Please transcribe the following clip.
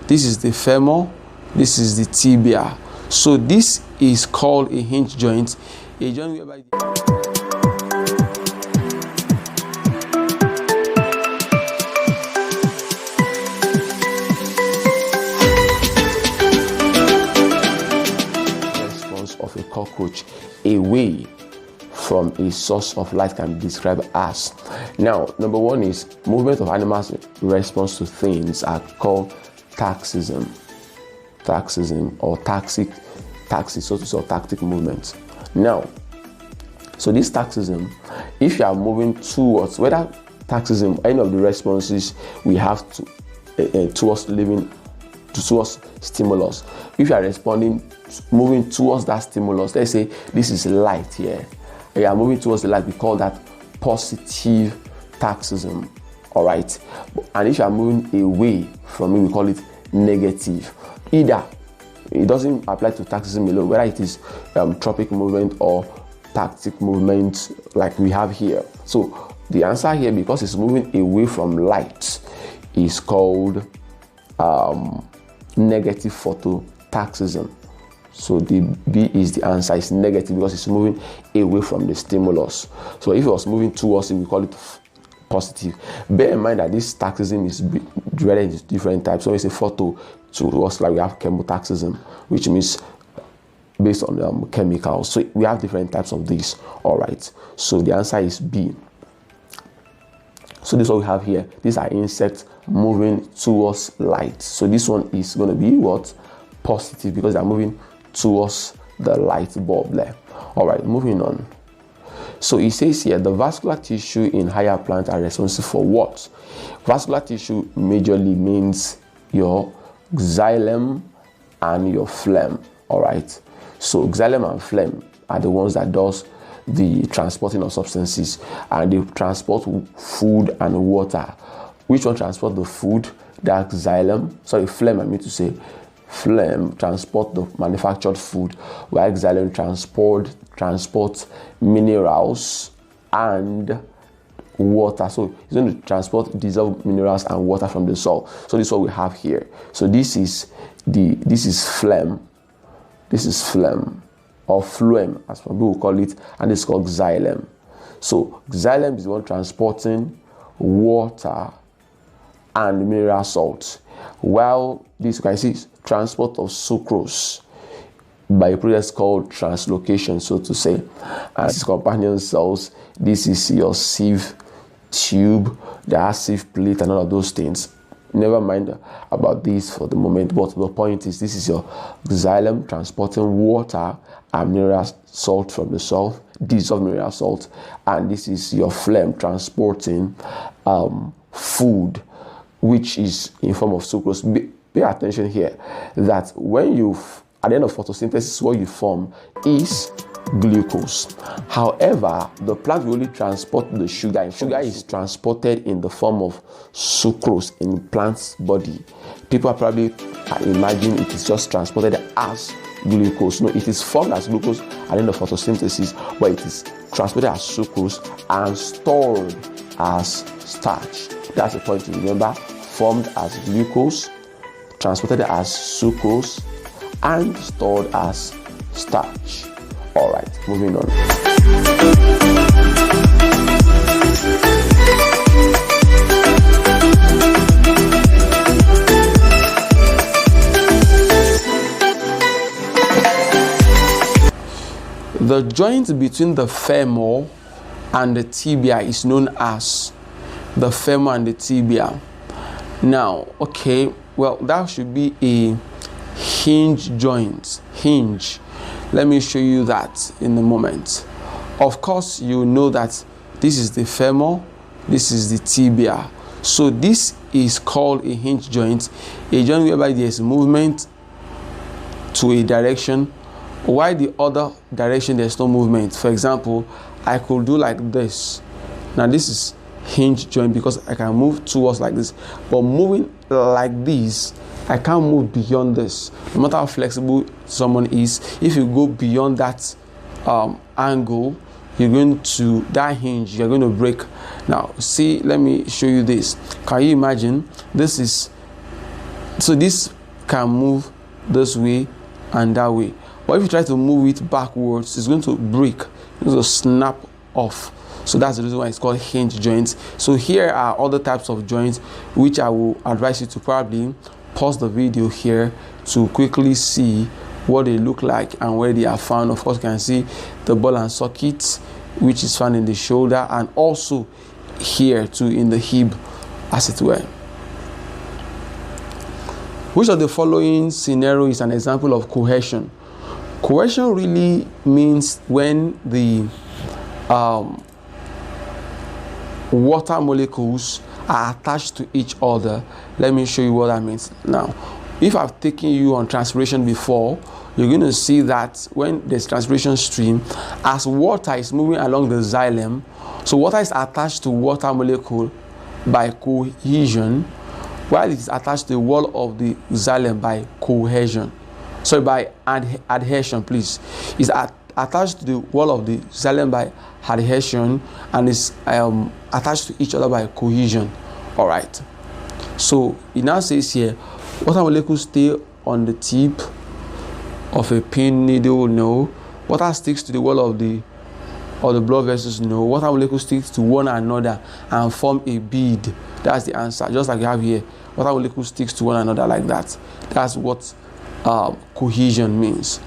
This is the femur, this is the tibia. So this is called a hinge joint, a joint whereby response of a cockroach away from a source of light can be described as. Now, number one is movement of animals' response to things are called taxism or taxis, so to say, or tactic movements. Now, so this taxism, if you are moving towards, whether taxism, any of the responses we have to towards stimulus. If you are responding, moving towards that stimulus, let's say this is light here, you are moving towards the light, we call that positive taxism. All right, and if you are moving away from it, we call it negative. Either it doesn't apply to taxism alone, whether it is tropic movement or tactic movement like we have here. So the answer here, because it's moving away from light, is called negative phototaxism. So the B is the answer. It's negative because it's moving away from the stimulus. So if it was moving towards it, we call it positive. Bear in mind that this taxism is divided into different types. So it's a photo to us, like we have chemotaxism, which means based on chemicals. So we have different types of this. All right. So the answer is B. So this is what we have here. These are insects moving towards light. So this one is going to be what? Positive, because they are moving towards the light bulb there. All right, moving on. So it says here, the vascular tissue in higher plants are responsible for what? Vascular tissue majorly means your xylem and your phlegm. All right. So xylem and phlegm are the ones that does the transporting of substances, and they transport food and water. Which one transport the food? That phlegm, I mean to say. Phlegm transport the manufactured food, while xylem transport minerals and water. So it's going to transport dissolved minerals and water from the soil. So this is what we have here. So this is phlegm. This is phlegm or phloem, as some people call it, and it's called xylem. So xylem is the one transporting water and mineral salt, while this, you can see, transport of sucrose by a process called translocation, so to say. And this companion cells, this is your sieve tube, the sieve plate, and all of those things. Never mind about this for the moment, but the point is, this is your xylem transporting water and mineral salt from the soil, dissolved mineral salt, and this is your phlegm transporting food, which is in form of sucrose. Pay attention here that when at the end of photosynthesis, what you form is glucose. However, the plant will only transport the sugar, and sugar is transported in the form of sucrose in the plant's body. People are probably imagine it is just transported as glucose. No, it is formed as glucose at the end of photosynthesis, but it is transported as sucrose and stored as starch. That's the point to remember. Formed as glucose, transported as sucrose, and stored as starch. All right, moving on. The joint between the femur and the tibia is known as the femur and the tibia. Now, okay, well, that should be a hinge joint. Hinge. Let me show you that in a moment. Of course, you know that this is the femur, this is the tibia. So this is called a hinge joint, a joint whereby there is movement to a direction, while the other direction there's no movement. For example, I could do like this. Now this is hinge joint because I can move towards like this, but moving like this, I can't move beyond this. No matter how flexible someone is, if you go beyond that angle, you're going to, that hinge, you're going to break. Now, see, let me show you this. Can you imagine? This is So this can move this way and that way. But if you try to move it backwards, it's going to break. It's going to snap off. So that's the reason why it's called hinge joints. So here are other types of joints which I will advise you to probably pause the video here to quickly see what they look like and where they are found. Of course, you can see the ball and socket, which is found in the shoulder, and also here too in the hip, as it were. Which of the following scenario is an example of cohesion? Cohesion really means when the water molecules are attached to each other. Let me show you what that means. Now, if I've taken you on transpiration before, you're going to see that when there's transpiration stream, as water is moving along the xylem, so water is attached to water molecule by cohesion, while it is attached to the wall of the xylem by cohesion. Sorry, by adhesion, please. It's attached to the wall of the xylem by adhesion and is attached to each other by cohesion. All right. So it now says here, water molecules stay on the tip of a pin needle. No. Water sticks to the wall of the blood vessels. No. Water molecules stick to one another and form a bead. That's the answer. Just like you have here, water molecules sticks to one another like that. That's what cohesion means.